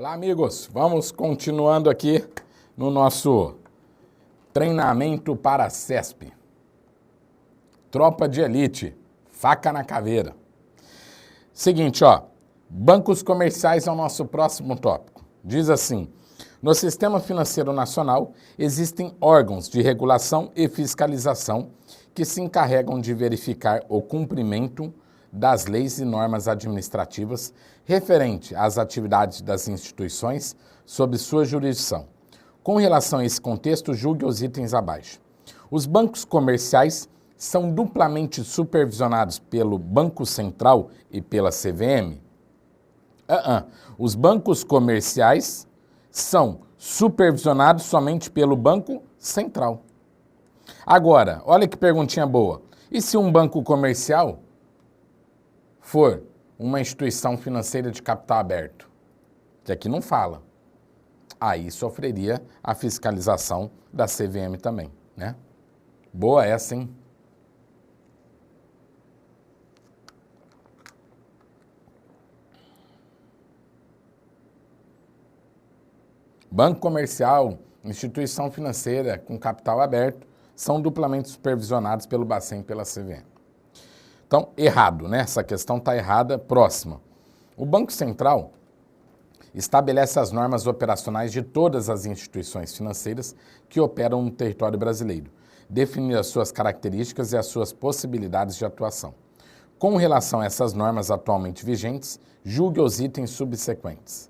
Olá, amigos. Vamos continuando aqui no nosso treinamento para a CESP. Tropa de elite, faca na caveira. Seguinte, ó, bancos comerciais é o nosso próximo tópico. Diz assim: no sistema financeiro nacional existem órgãos de regulação e fiscalização que se encarregam de verificar o cumprimento das leis e normas administrativas referente às atividades das instituições sob sua jurisdição. Com relação a esse contexto, julgue os itens abaixo. Os bancos comerciais são duplamente supervisionados pelo Banco Central e pela CVM? Os bancos comerciais são supervisionados somente pelo Banco Central. Agora, olha que perguntinha boa. E se um banco comercial for uma instituição financeira de capital aberto, que aqui não fala, aí sofreria a fiscalização da CVM também, né? Boa essa, hein? Banco comercial, instituição financeira com capital aberto, são duplamente supervisionados pelo Bacen e pela CVM. Então, errado, né? Essa questão está errada. Próxima. O Banco Central estabelece as normas operacionais de todas as instituições financeiras que operam no território brasileiro, definindo as suas características e as suas possibilidades de atuação. Com relação a essas normas atualmente vigentes, julgue os itens subsequentes.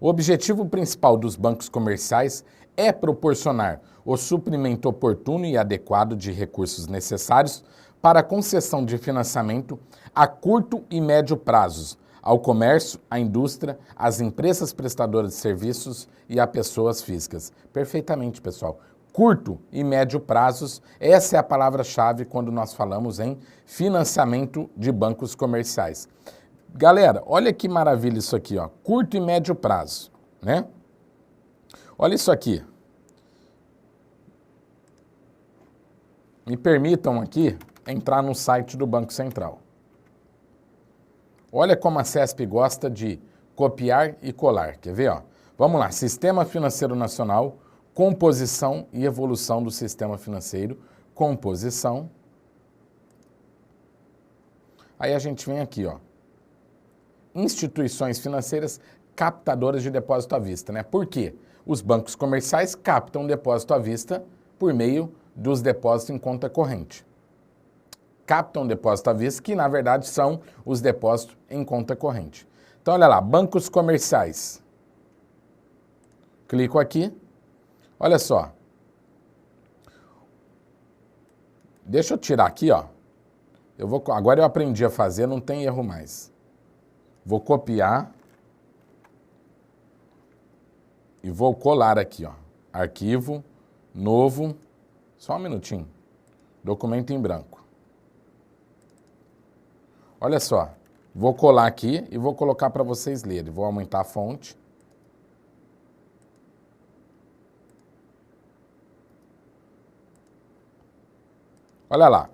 O objetivo principal dos bancos comerciais é proporcionar o suprimento oportuno e adequado de recursos necessários para a concessão de financiamento a curto e médio prazos ao comércio, à indústria, às empresas prestadoras de serviços e a pessoas físicas. Perfeitamente, pessoal. Curto e médio prazos, essa é a palavra-chave quando nós falamos em financiamento de bancos comerciais. Galera, olha que maravilha isso aqui, ó. Curto e médio prazo, né? Olha isso aqui. Me permitam aqui entrar no site do Banco Central. Olha como a CESP gosta de copiar e colar. Quer ver? Ó? Vamos lá. Sistema Financeiro Nacional, composição e evolução do sistema financeiro, composição. Aí a gente vem aqui, ó. Instituições financeiras captadoras de depósito à vista, né? Por quê? Os bancos comerciais captam depósito à vista por meio dos depósitos em conta corrente. Captam depósito à vista, que na verdade são os depósitos em conta corrente. Então, olha lá, bancos comerciais. Clico aqui. Olha só. Deixa eu tirar aqui, ó. Agora eu aprendi a fazer, não tem erro mais. Vou copiar e vou colar aqui, ó. Arquivo, novo, só um minutinho. Documento em branco. Olha só, vou colar aqui e vou colocar para vocês lerem. Vou aumentar a fonte. Olha lá.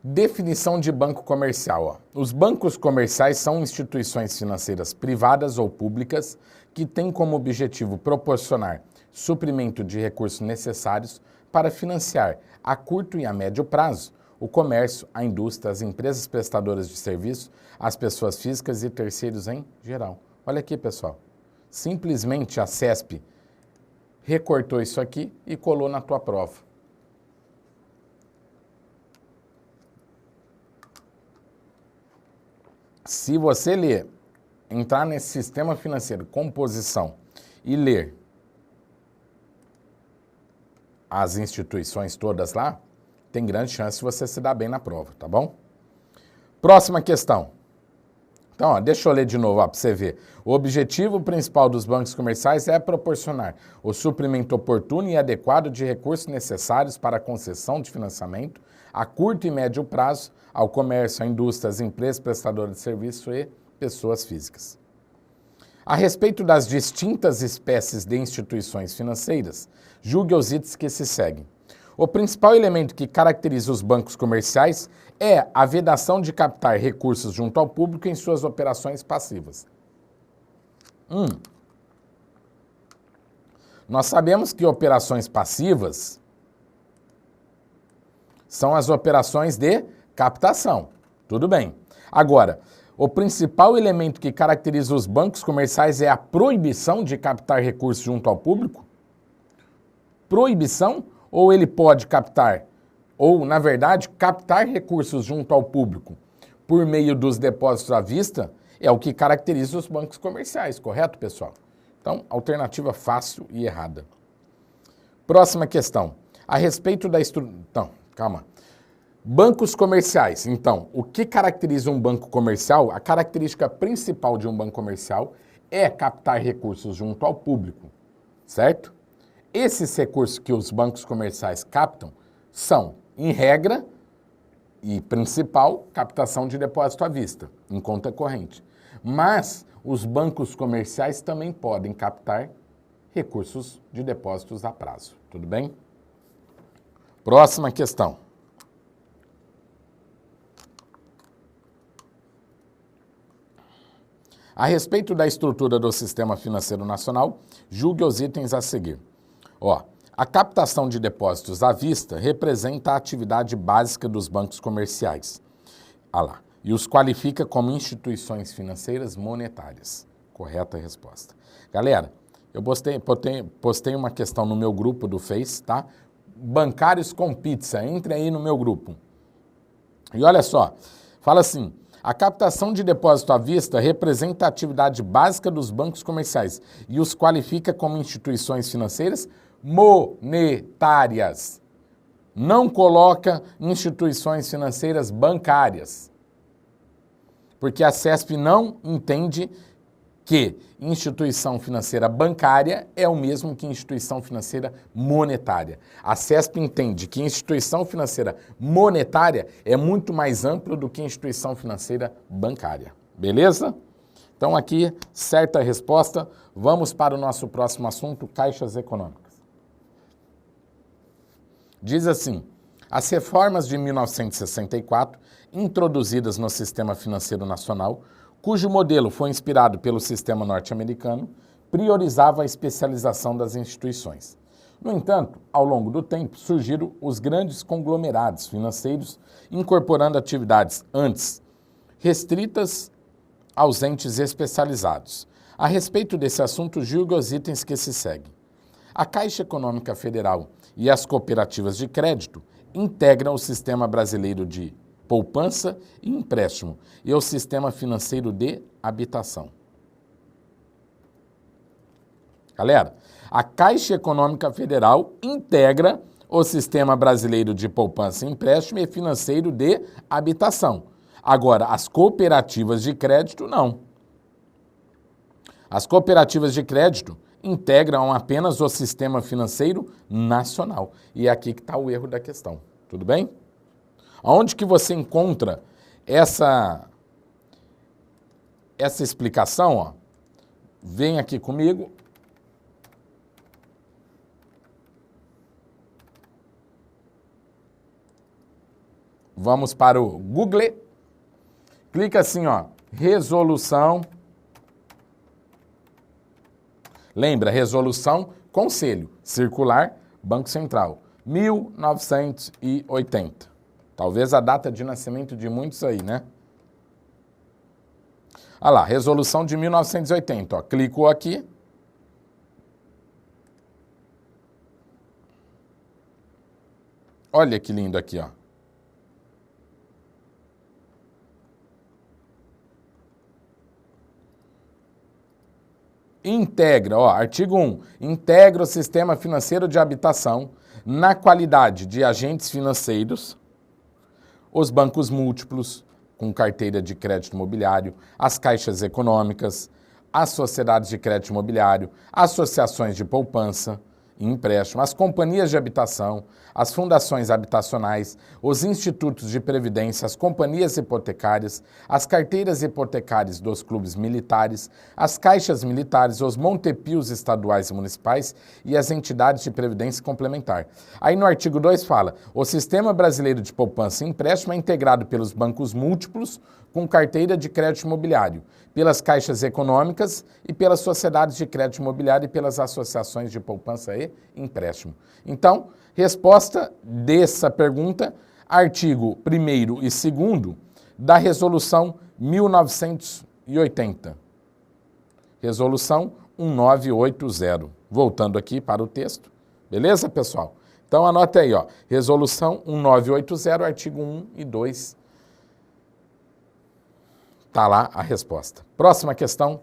Definição de banco comercial. Ó. Os bancos comerciais são instituições financeiras privadas ou públicas que têm como objetivo proporcionar suprimento de recursos necessários para financiar a curto e a médio prazo o comércio, a indústria, as empresas prestadoras de serviços, as pessoas físicas e terceiros em geral. Olha aqui, pessoal. Simplesmente a CESP recortou isso aqui e colou na tua prova. Se você ler, entrar nesse sistema financeiro, composição, e ler as instituições todas lá, tem grande chance de você se dar bem na prova, tá bom? Próxima questão. Então, ó, deixa eu ler de novo para você ver. O objetivo principal dos bancos comerciais é proporcionar o suprimento oportuno e adequado de recursos necessários para a concessão de financiamento a curto e médio prazo ao comércio, à indústria, às empresas prestadoras de serviço e pessoas físicas. A respeito das distintas espécies de instituições financeiras, julgue os itens que se seguem. O principal elemento que caracteriza os bancos comerciais é a vedação de captar recursos junto ao público em suas operações passivas. Nós sabemos que operações passivas são as operações de captação. Tudo bem. Agora, o principal elemento que caracteriza os bancos comerciais é a proibição de captar recursos junto ao público? Proibição? Ou ele pode captar, ou, na verdade, captar recursos junto ao público por meio dos depósitos à vista é o que caracteriza os bancos comerciais, correto, pessoal? Então, alternativa fácil e errada. Próxima questão. A respeito da estrutura... Então, calma. Bancos comerciais. Então, o que caracteriza um banco comercial? A característica principal de um banco comercial é captar recursos junto ao público, certo? Esses recursos que os bancos comerciais captam são, em regra, e principal, captação de depósito à vista, em conta corrente. Mas os bancos comerciais também podem captar recursos de depósitos a prazo. Tudo bem? Próxima questão. A respeito da estrutura do Sistema Financeiro Nacional, julgue os itens a seguir. A captação de depósitos à vista representa a atividade básica dos bancos comerciais. E os qualifica como instituições financeiras monetárias. Correta a resposta. Galera, eu postei uma questão no meu grupo do Face, tá? Bancários com pizza, entre aí no meu grupo. E olha só, fala assim, a captação de depósito à vista representa a atividade básica dos bancos comerciais e os qualifica como instituições financeiras monetárias. Não coloca instituições financeiras bancárias. Porque a CESP não entende que instituição financeira bancária é o mesmo que instituição financeira monetária. A CESP entende que instituição financeira monetária é muito mais amplo do que instituição financeira bancária. Beleza? Então aqui, certa resposta. Vamos para o nosso próximo assunto, caixas econômicas. Diz assim, as reformas de 1964, introduzidas no Sistema Financeiro Nacional, cujo modelo foi inspirado pelo sistema norte-americano, priorizava a especialização das instituições. No entanto, ao longo do tempo, surgiram os grandes conglomerados financeiros, incorporando atividades antes restritas aos entes especializados. A respeito desse assunto, julgue os itens que se seguem. A Caixa Econômica Federal e as cooperativas de crédito integram o Sistema Brasileiro de Poupança e Empréstimo e o Sistema Financeiro de Habitação. Galera, a Caixa Econômica Federal integra o Sistema Brasileiro de Poupança e Empréstimo e Financeiro de Habitação. Agora, as cooperativas de crédito, não. As cooperativas de crédito integram apenas o Sistema Financeiro Nacional. E é aqui que está o erro da questão. Tudo bem? Onde que você encontra essa explicação? Vem aqui comigo. Vamos para o Google. Clica assim, resolução. Lembra, resolução, Conselho Circular, Banco Central, 1980. Talvez a data de nascimento de muitos aí, né? Olha lá, resolução de 1980, clicou aqui. Olha que lindo aqui, Integra, artigo 1, integra o Sistema Financeiro de Habitação na qualidade de agentes financeiros, os bancos múltiplos, com carteira de crédito imobiliário, as caixas econômicas, as sociedades de crédito imobiliário, associações de poupança e empréstimo, as companhias de habitação, as fundações habitacionais, os institutos de previdência, as companhias hipotecárias, as carteiras hipotecárias dos clubes militares, as caixas militares, os montepios estaduais e municipais e as entidades de previdência complementar. Aí no artigo 2 fala, o Sistema Brasileiro de Poupança e Empréstimo é integrado pelos bancos múltiplos com carteira de crédito imobiliário, pelas caixas econômicas e pelas sociedades de crédito imobiliário e pelas associações de poupança e empréstimo. Então, resposta dessa pergunta, artigo 1º e 2º da Resolução 1980. Resolução 1980. Voltando aqui para o texto. Beleza, pessoal? Então, anote aí, ó. Resolução 1980, artigo 1 e 2. Está lá a resposta. Próxima questão.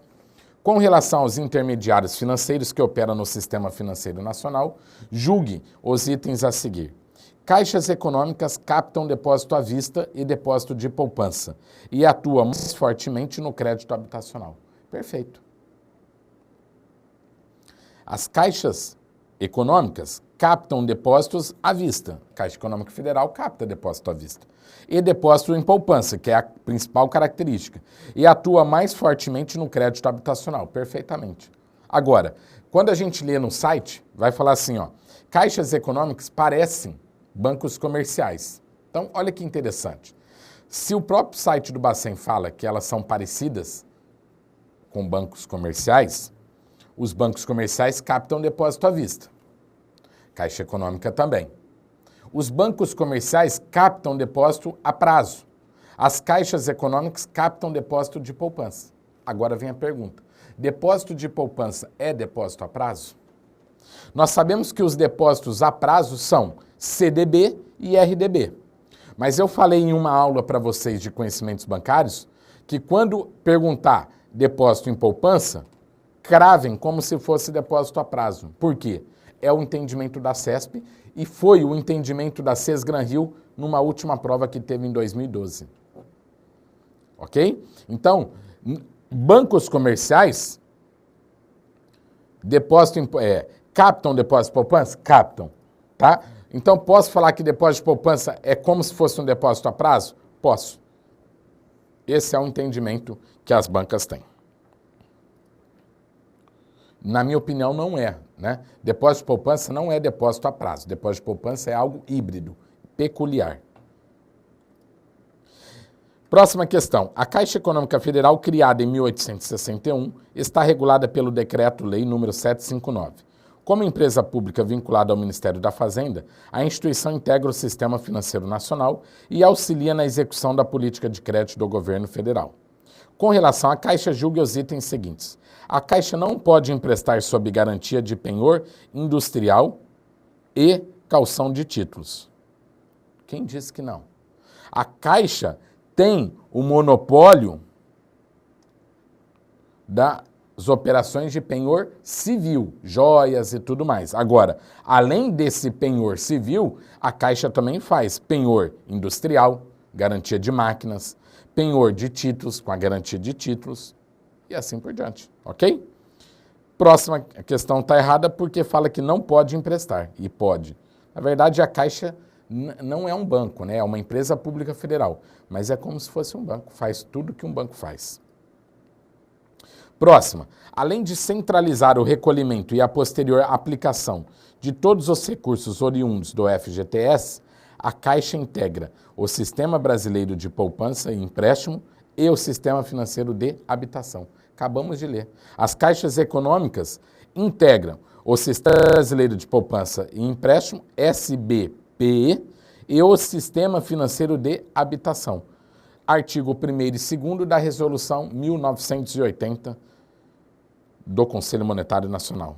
Com relação aos intermediários financeiros que operam no Sistema Financeiro Nacional, julgue os itens a seguir. Caixas econômicas captam depósito à vista e depósito de poupança e atuam mais fortemente no crédito habitacional. Perfeito. As caixas econômicas captam depósitos à vista. Caixa Econômica Federal capta depósito à vista. E depósito em poupança, que é a principal característica. E atua mais fortemente no crédito habitacional. Perfeitamente. Agora, quando a gente lê no site, vai falar assim, ó, caixas econômicas parecem bancos comerciais. Então, olha que interessante. Se o próprio site do Bacen fala que elas são parecidas com bancos comerciais, os bancos comerciais captam depósito à vista. Caixa Econômica também. Os bancos comerciais captam depósito a prazo. As caixas econômicas captam depósito de poupança. Agora vem a pergunta. Depósito de poupança é depósito a prazo? Nós sabemos que os depósitos a prazo são CDB e RDB. Mas eu falei em uma aula para vocês de conhecimentos bancários que quando perguntar depósito em poupança, cravem como se fosse depósito a prazo. Por quê? É o entendimento da CESP e foi o entendimento da Sesgran-Rio numa última prova que teve em 2012. Ok? Então, bancos comerciais captam depósito de poupança? Captam. Tá? Então, posso falar que depósito de poupança é como se fosse um depósito a prazo? Posso. Esse é o entendimento que as bancas têm. Na minha opinião, não é, né? Depósito de poupança não é depósito a prazo. Depósito de poupança é algo híbrido, peculiar. Próxima questão. A Caixa Econômica Federal, criada em 1861, está regulada pelo Decreto-Lei nº 759. Como empresa pública vinculada ao Ministério da Fazenda, a instituição integra o Sistema Financeiro Nacional e auxilia na execução da política de crédito do governo federal. Com relação à Caixa, julgue os itens seguintes. A Caixa não pode emprestar sob garantia de penhor industrial e caução de títulos. Quem disse que não? A Caixa tem o monopólio das operações de penhor civil, joias e tudo mais. Agora, além desse penhor civil, a Caixa também faz penhor industrial, garantia de máquinas, penhor de títulos, com a garantia de títulos, e assim por diante, ok? Próxima questão está errada porque fala que não pode emprestar, e pode. Na verdade, a Caixa não é um banco, né? É uma empresa pública federal, mas é como se fosse um banco, faz tudo que um banco faz. Próxima. Além de centralizar o recolhimento e a posterior aplicação de todos os recursos oriundos do FGTS, a Caixa integra o Sistema Brasileiro de Poupança e Empréstimo e o Sistema Financeiro de Habitação. Acabamos de ler. As caixas econômicas integram o Sistema Brasileiro de Poupança e Empréstimo, SBPE, e o Sistema Financeiro de Habitação. Artigo 1º e 2º da Resolução 1980 do Conselho Monetário Nacional.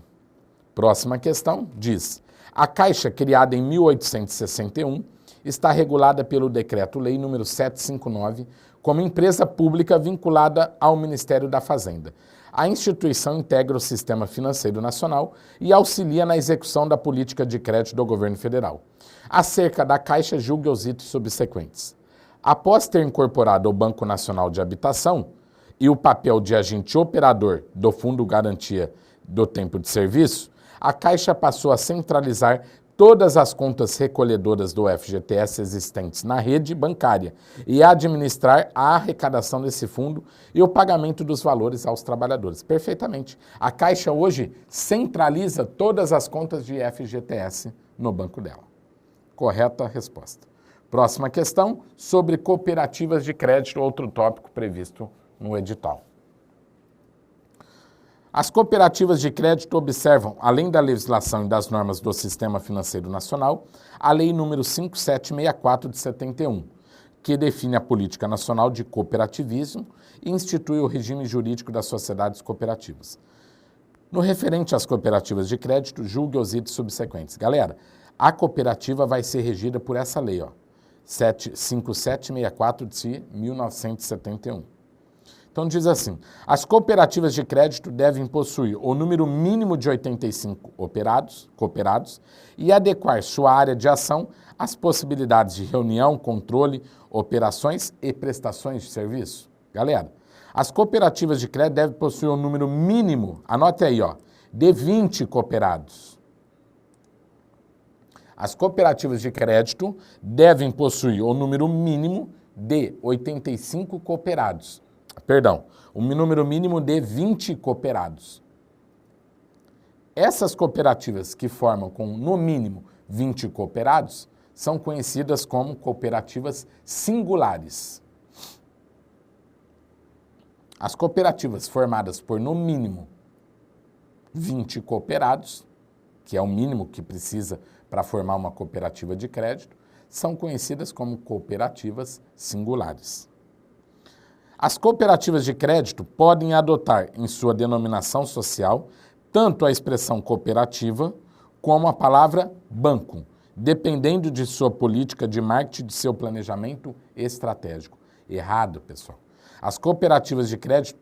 Próxima questão diz: a Caixa, criada em 1861, está regulada pelo Decreto-Lei nº 759 como empresa pública vinculada ao Ministério da Fazenda. A instituição integra o Sistema Financeiro Nacional e auxilia na execução da política de crédito do governo federal. Acerca da Caixa, julgue os itens subsequentes. Após ter incorporado o Banco Nacional de Habitação e o papel de agente operador do Fundo Garantia do Tempo de Serviço, a Caixa passou a centralizar todas as contas recolhedoras do FGTS existentes na rede bancária e administrar a arrecadação desse fundo e o pagamento dos valores aos trabalhadores. Perfeitamente. A Caixa hoje centraliza todas as contas de FGTS no banco dela. Correta resposta. Próxima questão, sobre cooperativas de crédito, outro tópico previsto no edital. As cooperativas de crédito observam, além da legislação e das normas do Sistema Financeiro Nacional, a Lei nº 5764 de 71, que define a Política Nacional de Cooperativismo e institui o regime jurídico das sociedades cooperativas. No referente às cooperativas de crédito, julgue os itens subsequentes. Galera, a cooperativa vai ser regida por essa lei, ó, 5764 de 1971. Então diz assim, as cooperativas de crédito devem possuir o número mínimo de 85 cooperados e adequar sua área de ação às possibilidades de reunião, controle, operações e prestações de serviço. Galera, as cooperativas de crédito devem possuir um número mínimo, anote aí, ó, de 20 cooperados. As cooperativas de crédito devem possuir o número mínimo de 85 cooperados. Perdão, um número mínimo de 20 cooperados. Essas cooperativas que formam com, no mínimo, 20 cooperados, são conhecidas como cooperativas singulares. As cooperativas formadas por, no mínimo, 20 cooperados, que é o mínimo que precisa para formar uma cooperativa de crédito, são conhecidas como cooperativas singulares. As cooperativas de crédito podem adotar em sua denominação social tanto a expressão cooperativa como a palavra banco, dependendo de sua política de marketing e de seu planejamento estratégico. Errado, pessoal. As cooperativas de crédito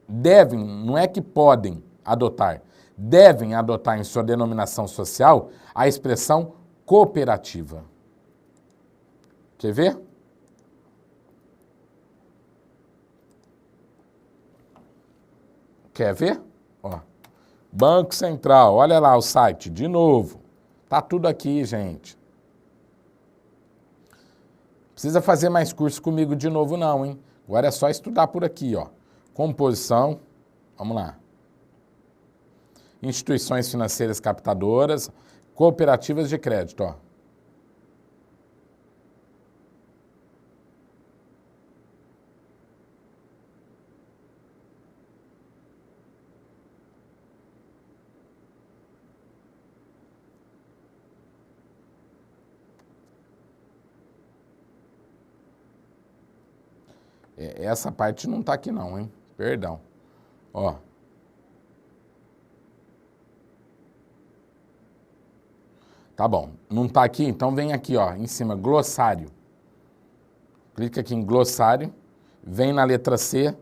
devem, não é que podem adotar, devem adotar em sua denominação social a expressão cooperativa. Quer ver? Quer ver? Ó, Banco Central, olha lá o site, de novo. Tá tudo aqui, gente. Precisa fazer mais curso comigo de novo não, hein? Agora é só estudar por aqui, ó. Composição, vamos lá. Instituições financeiras captadoras, cooperativas de crédito, ó. Essa parte não está aqui não, hein? Perdão. Ó. Tá bom. Não está aqui? Então vem aqui, ó, em cima, glossário. Clica aqui em glossário. Vem na letra C.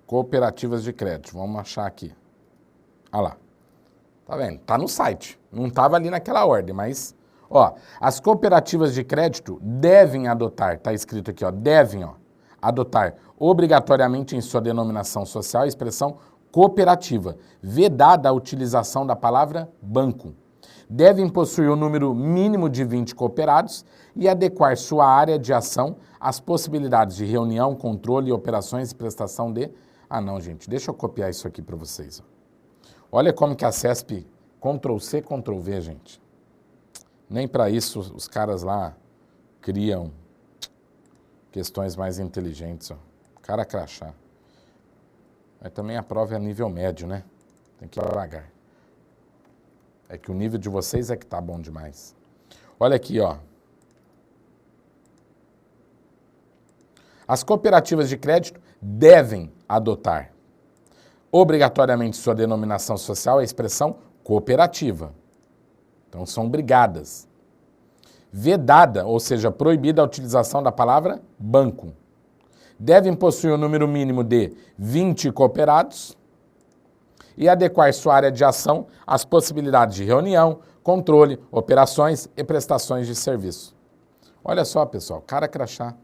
Cooperativas de crédito. Vamos achar aqui. Olha lá. Tá vendo? Tá no site. Não estava ali naquela ordem, mas... Ó, as cooperativas de crédito devem adotar, tá escrito aqui, ó, devem, ó, adotar obrigatoriamente em sua denominação social a expressão cooperativa, vedada a utilização da palavra banco. Devem possuir um número mínimo de 20 cooperados e adequar sua área de ação às possibilidades de reunião, controle, operações e prestação de... Ah, não, gente, deixa eu copiar isso aqui para vocês, ó. Olha como que a CESP, Ctrl+C, Ctrl+V, gente. Nem para isso os caras lá criam questões mais inteligentes, ó. Cara crachá. Mas também a prova é a nível médio, né? Tem que ir devagar. É que o nível de vocês é que tá bom demais. Olha aqui, ó. As cooperativas de crédito devem adotar obrigatoriamente sua denominação social a expressão cooperativa. Então, são obrigadas. Vedada, ou seja, proibida a utilização da palavra banco. Devem possuir um número mínimo de 20 cooperados e adequar sua área de ação às possibilidades de reunião, controle, operações e prestações de serviço. Olha só, pessoal, cara crachá.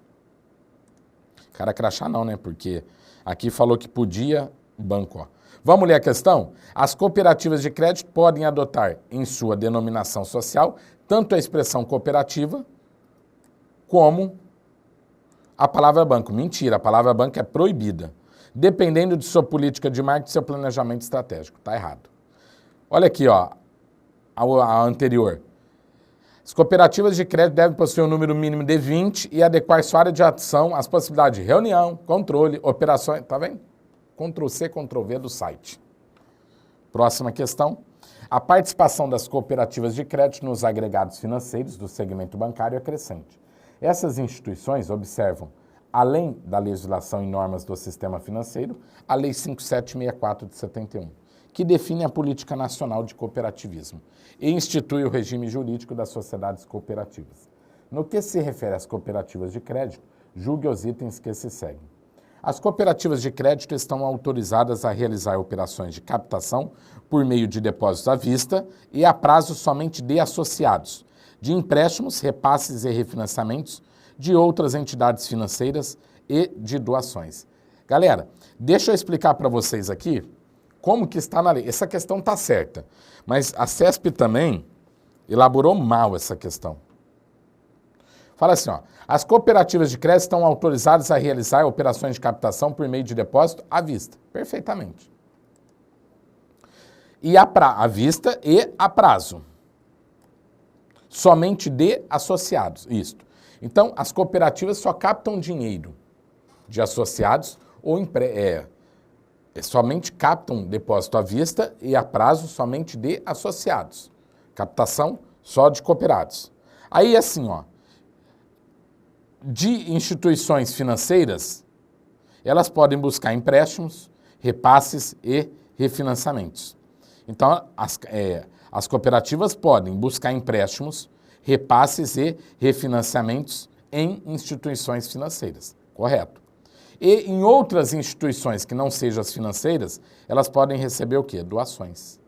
Cara crachá não, né? Porque aqui falou que podia banco, ó. Vamos ler a questão? As cooperativas de crédito podem adotar em sua denominação social tanto a expressão cooperativa como a palavra banco. Mentira, a palavra banco é proibida, dependendo de sua política de marketing e seu planejamento estratégico. Tá errado. Olha aqui, ó, a anterior. As cooperativas de crédito devem possuir um número mínimo de 20 e adequar sua área de ação às possibilidades de reunião, controle, operações. Tá vendo? Ctrl+C, Ctrl+V do site. Próxima questão. A participação das cooperativas de crédito nos agregados financeiros do segmento bancário é crescente. Essas instituições observam, além da legislação e normas do sistema financeiro, a Lei 5764 de 71, que define a política nacional de cooperativismo e institui o regime jurídico das sociedades cooperativas. No que se refere às cooperativas de crédito, julgue os itens que se seguem. As cooperativas de crédito estão autorizadas a realizar operações de captação por meio de depósitos à vista e a prazo somente de associados, de empréstimos, repasses e refinanciamentos de outras entidades financeiras e de doações. Galera, deixa eu explicar para vocês aqui como que está na lei. Essa questão está certa, mas a CESP também elaborou mal essa questão. Fala assim, ó, as cooperativas de crédito estão autorizadas a realizar operações de captação por meio de depósito à vista. Perfeitamente. E à vista e a prazo. Somente de associados, isto. Então, as cooperativas só captam dinheiro de associados ou somente captam depósito à vista e a prazo somente de associados. Captação só de cooperados. Aí, assim, ó, de instituições financeiras, elas podem buscar empréstimos, repasses e refinanciamentos. Então, as cooperativas podem buscar empréstimos, repasses e refinanciamentos em instituições financeiras, correto? E em outras instituições que não sejam as financeiras, elas podem receber o quê? Doações.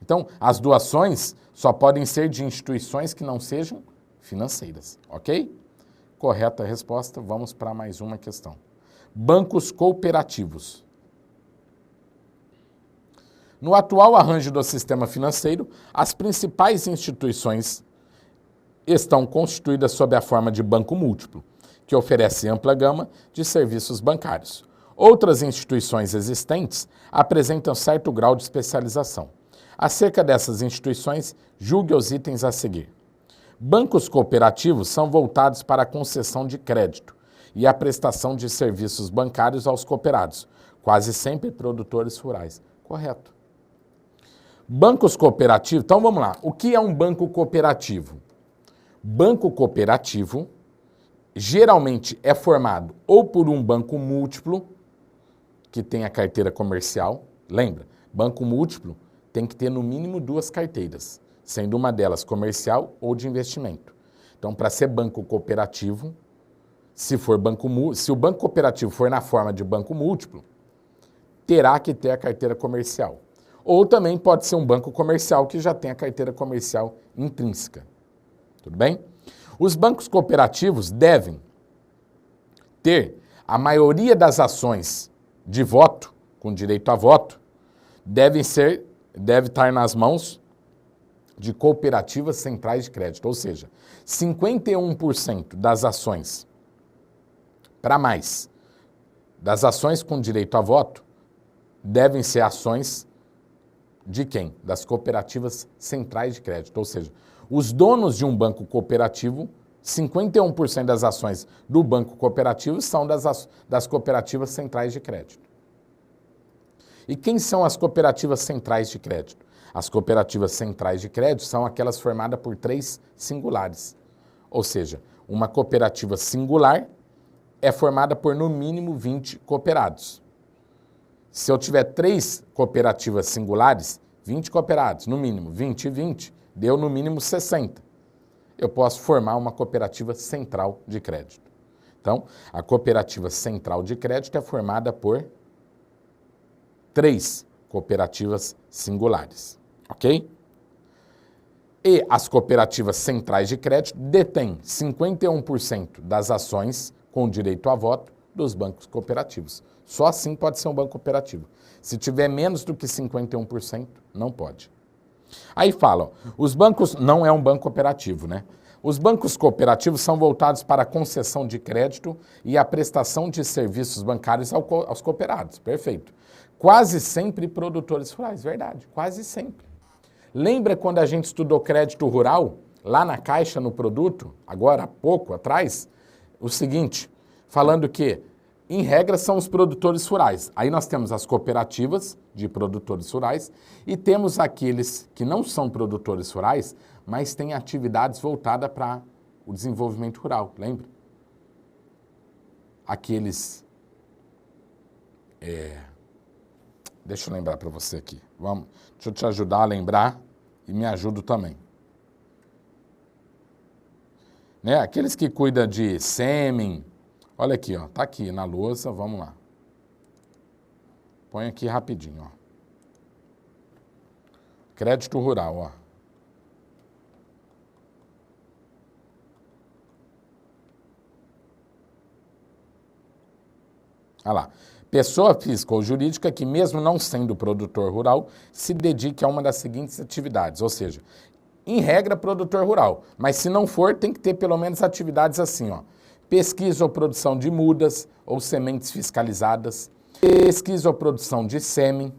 Então, as doações só podem ser de instituições que não sejam financeiras, ok? Correta a resposta, vamos para mais uma questão. Bancos cooperativos. No atual arranjo do sistema financeiro, as principais instituições estão constituídas sob a forma de banco múltiplo, que oferece ampla gama de serviços bancários. Outras instituições existentes apresentam certo grau de especialização. Acerca dessas instituições, julgue os itens a seguir. Bancos cooperativos são voltados para a concessão de crédito e a prestação de serviços bancários aos cooperados, quase sempre produtores rurais. Correto. Bancos cooperativos, então vamos lá. O que é um banco cooperativo? Banco cooperativo geralmente é formado ou por um banco múltiplo, que tem a carteira comercial. Lembra, banco múltiplo tem que ter no mínimo 2 carteiras, sendo uma delas comercial ou de investimento. Então, para ser banco cooperativo, se o banco cooperativo for na forma de banco múltiplo, terá que ter a carteira comercial. Ou também pode ser um banco comercial que já tem a carteira comercial intrínseca. Tudo bem? Os bancos cooperativos devem ter a maioria das ações de voto, com direito a voto, deve estar nas mãos de cooperativas centrais de crédito, ou seja, 51% das ações, para mais, das ações com direito a voto, devem ser ações de quem? Das cooperativas centrais de crédito, ou seja, os donos de um banco cooperativo, 51% das ações do banco cooperativo são das cooperativas centrais de crédito. E quem são as cooperativas centrais de crédito? As cooperativas centrais de crédito são aquelas formadas por 3 singulares. Ou seja, uma cooperativa singular é formada por no mínimo 20 cooperados. Se eu tiver 3 cooperativas singulares, 20 cooperados, no mínimo 20 e 20, deu no mínimo 60. Eu posso formar uma cooperativa central de crédito. Então, a cooperativa central de crédito é formada por 3 cooperativas singulares, ok? E as cooperativas centrais de crédito detêm 51% das ações com direito a voto dos bancos cooperativos. Só assim pode ser um banco cooperativo. Se tiver menos do que 51%, não pode. Aí falam, os bancos não é um banco cooperativo, né? Os bancos cooperativos são voltados para a concessão de crédito e a prestação de serviços bancários aos cooperados. Perfeito. Quase sempre produtores rurais, verdade, quase sempre. Lembra quando a gente estudou crédito rural, lá na Caixa, no produto, agora há pouco atrás, o seguinte, falando que, em regra, são os produtores rurais. Aí nós temos as cooperativas de produtores rurais e temos aqueles que não são produtores rurais, mas têm atividades voltadas para o desenvolvimento rural, lembra? Aqueles... Deixa eu lembrar para você aqui. Deixa eu te ajudar a lembrar e me ajudo também. Né? Aqueles que cuidam de sêmen. Olha aqui, ó. Tá aqui na lousa, vamos lá. Põe aqui rapidinho, ó. Crédito rural, ó. Olha lá. Pessoa física ou jurídica que, mesmo não sendo produtor rural, se dedique a uma das seguintes atividades, ou seja, em regra, produtor rural, mas se não for, tem que ter pelo menos atividades assim, ó. Pesquisa ou produção de mudas ou sementes fiscalizadas, pesquisa ou produção de sêmen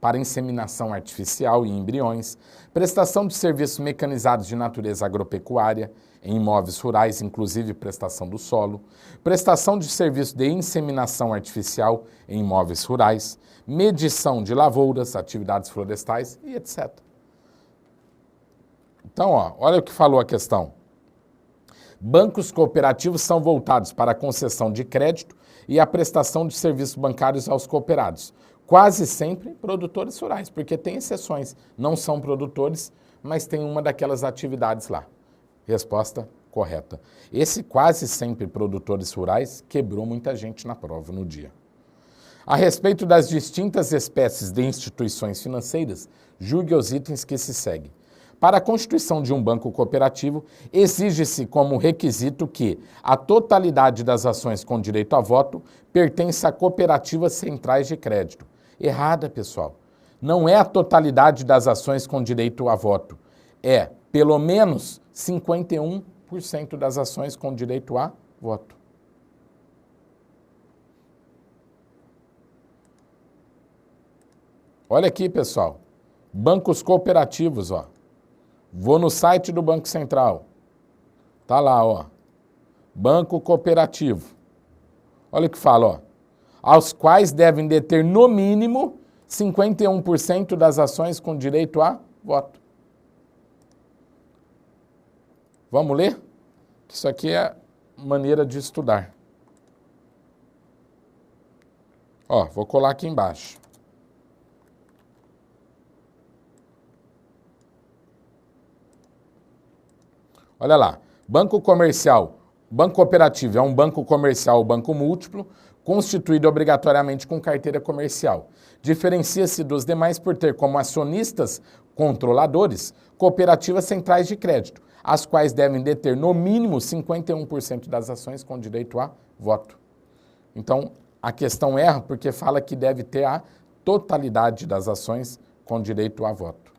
para inseminação artificial e embriões, prestação de serviços mecanizados de natureza agropecuária, em imóveis rurais, inclusive prestação do solo, prestação de serviço de inseminação artificial em imóveis rurais, medição de lavouras, atividades florestais e etc. Então, ó, olha o que falou a questão. Bancos cooperativos são voltados para a concessão de crédito e a prestação de serviços bancários aos cooperados. Quase sempre produtores rurais, porque tem exceções. Não são produtores, mas tem uma daquelas atividades lá. Resposta correta. Esse quase sempre produtores rurais quebrou muita gente na prova no dia. A respeito das distintas espécies de instituições financeiras, julgue os itens que se seguem. Para a constituição de um banco cooperativo, exige-se como requisito que a totalidade das ações com direito a voto pertença a cooperativas centrais de crédito. Errada, pessoal. Não é a totalidade das ações com direito a voto. É pelo menos 51% das ações com direito a voto. Olha aqui, pessoal. Bancos cooperativos, ó. Vou no site do Banco Central. Tá lá, ó. Banco cooperativo. Olha o que fala, ó. Aos quais devem deter no mínimo 51% das ações com direito a voto. Vamos ler? Isso aqui é maneira de estudar. Ó, vou colar aqui embaixo. Olha lá, banco comercial, banco cooperativo é um banco comercial ou banco múltiplo, constituído obrigatoriamente com carteira comercial. Diferencia-se dos demais por ter como acionistas controladores cooperativas centrais de crédito, as quais devem deter no mínimo 51% das ações com direito a voto. Então, a questão erra porque fala que deve ter a totalidade das ações com direito a voto.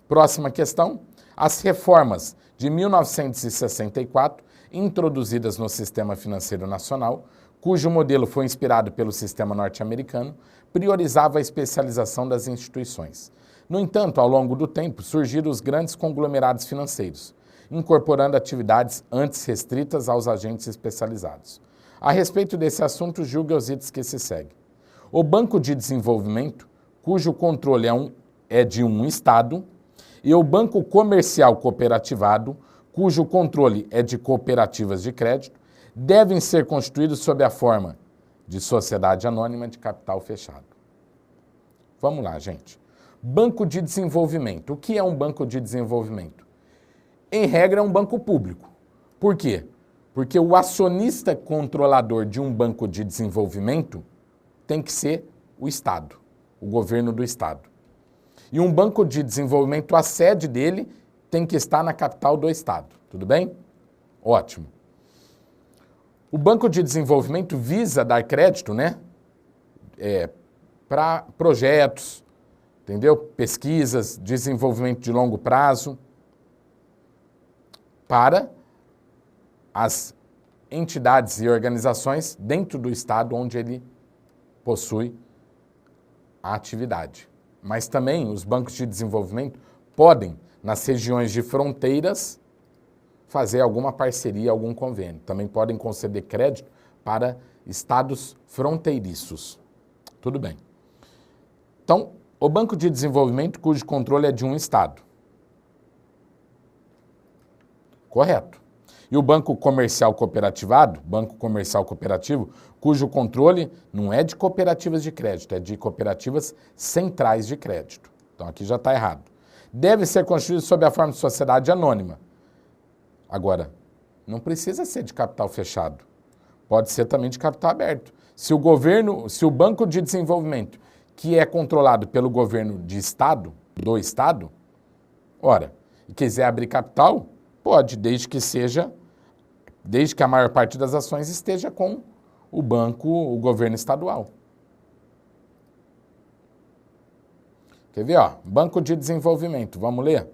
Próxima questão. As reformas de 1964, introduzidas no Sistema Financeiro Nacional, cujo modelo foi inspirado pelo sistema norte-americano, priorizava a especialização das instituições. No entanto, ao longo do tempo, surgiram os grandes conglomerados financeiros, incorporando atividades antes restritas aos agentes especializados. A respeito desse assunto, julgue os itens que se seguem. O Banco de Desenvolvimento, cujo controle é de um Estado, e o Banco Comercial Cooperativado, cujo controle é de cooperativas de crédito, devem ser constituídos sob a forma de sociedade anônima de capital fechado. Vamos lá, gente. Banco de desenvolvimento. O que é um banco de desenvolvimento? Em regra, é um banco público. Por quê? Porque o acionista controlador de um banco de desenvolvimento tem que ser o Estado, o governo do Estado. E um banco de desenvolvimento, a sede dele tem que estar na capital do estado. Tudo bem? Ótimo. O banco de desenvolvimento visa dar crédito, né? Para projetos, entendeu? Pesquisas, desenvolvimento de longo prazo, para as entidades e organizações dentro do estado onde ele possui a atividade. Mas também os bancos de desenvolvimento podem, nas regiões de fronteiras, fazer alguma parceria, algum convênio. Também podem conceder crédito para estados fronteiriços. Tudo bem. Então, o banco de desenvolvimento cujo controle é de um estado. Correto. E o banco comercial cooperativado, banco comercial cooperativo, cujo controle não é de cooperativas de crédito, é de cooperativas centrais de crédito. Então aqui já está errado. Deve ser constituído sob a forma de sociedade anônima. Agora, não precisa ser de capital fechado. Pode ser também de capital aberto. Se o banco de desenvolvimento, que é controlado pelo governo de estado, do estado, ora, e quiser abrir capital, pode, desde que a maior parte das ações esteja com o governo estadual. Quer ver, ó? Banco de desenvolvimento, vamos ler?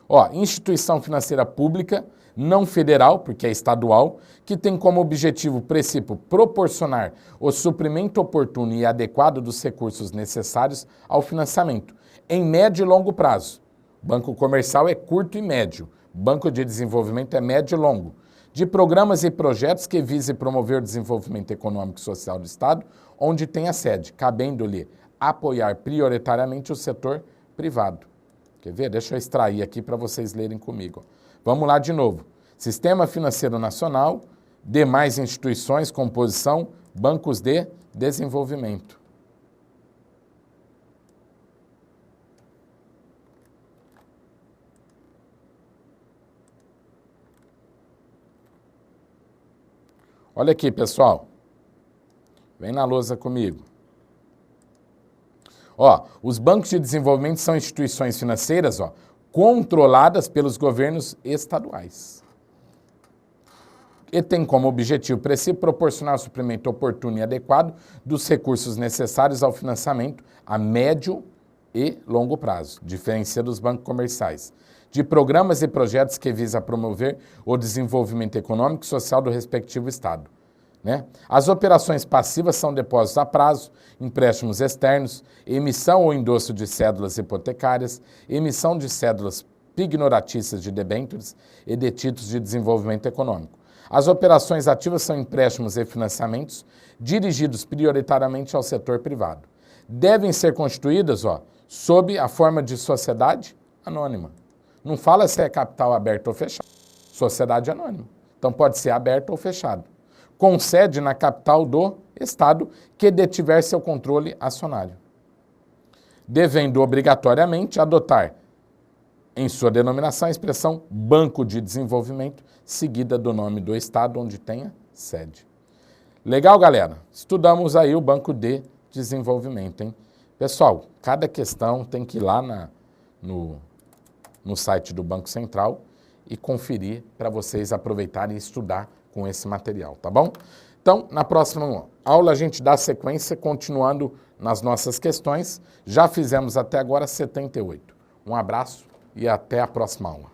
Ó, instituição financeira pública, não federal, porque é estadual, que tem como objetivo princípio proporcionar o suprimento oportuno e adequado dos recursos necessários ao financiamento, em médio e longo prazo. Banco comercial é curto e médio. Banco de desenvolvimento é médio e longo. De programas e projetos que visem promover o desenvolvimento econômico e social do Estado, onde tem a sede, cabendo-lhe apoiar prioritariamente o setor privado. Quer ver? Deixa eu extrair aqui para vocês lerem comigo. Vamos lá de novo. Sistema Financeiro Nacional, demais instituições, composição, bancos de desenvolvimento. Olha aqui, pessoal. Vem na lousa comigo. Ó, os bancos de desenvolvimento são instituições financeiras, ó, controladas pelos governos estaduais. E tem como objetivo princípio proporcionar o suprimento oportuno e adequado dos recursos necessários ao financiamento a médio e longo prazo, diferenciando dos bancos comerciais, de programas e projetos que visam promover o desenvolvimento econômico e social do respectivo estado. Né? As operações passivas são depósitos a prazo, empréstimos externos, emissão ou endosso de cédulas hipotecárias, emissão de cédulas pignoratícias de debêntures e de títulos de desenvolvimento econômico. As operações ativas são empréstimos e financiamentos dirigidos prioritariamente ao setor privado. Devem ser constituídas, ó, sob a forma de sociedade anônima. Não fala se é capital aberto ou fechado. Sociedade anônima. Então pode ser aberto ou fechado. Com sede na capital do estado que detiver seu controle acionário. Devendo obrigatoriamente adotar em sua denominação a expressão Banco de Desenvolvimento, seguida do nome do estado onde tenha sede. Legal, galera? Estudamos aí o Banco de Desenvolvimento, hein? Pessoal, cada questão tem que ir lá no site do Banco Central e conferir para vocês aproveitarem e estudar com esse material, tá bom? Então, na próxima aula a gente dá sequência, continuando nas nossas questões. Já fizemos até agora 78. Um abraço e até a próxima aula.